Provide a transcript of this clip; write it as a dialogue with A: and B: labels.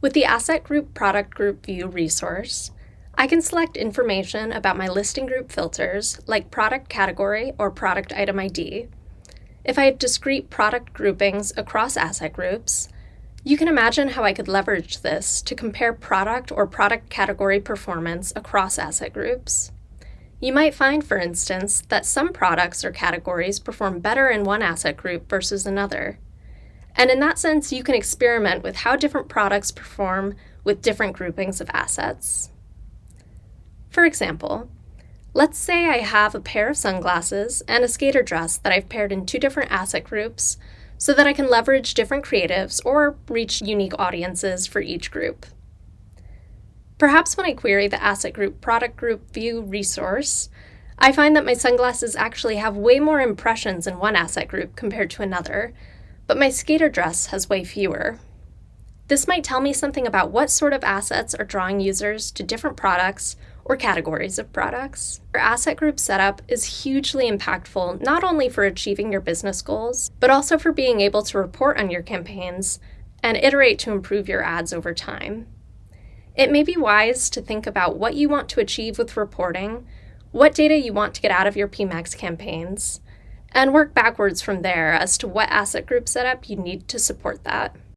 A: With the Asset Group Product Group View resource, I can select information about my listing group filters, like product category or product item ID. If I have discrete product groupings across asset groups, you can imagine how I could leverage this to compare product or product category performance across asset groups. You might find, for instance, that some products or categories perform better in one asset group versus another. And in that sense, you can experiment with how different products perform with different groupings of assets. For example, let's say I have a pair of sunglasses and a skater dress that I've paired in two different asset groups so that I can leverage different creatives or reach unique audiences for each group. Perhaps when I query the Asset Group Product Group View resource, I find that my sunglasses actually have way more impressions in one asset group compared to another, but my skater dress has way fewer. This might tell me something about what sort of assets are drawing users to different products or categories of products. Your asset group setup is hugely impactful not only for achieving your business goals, but also for being able to report on your campaigns and iterate to improve your ads over time. It may be wise to think about what you want to achieve with reporting, what data you want to get out of your PMax campaigns, and work backwards from there as to what asset group setup you need to support that.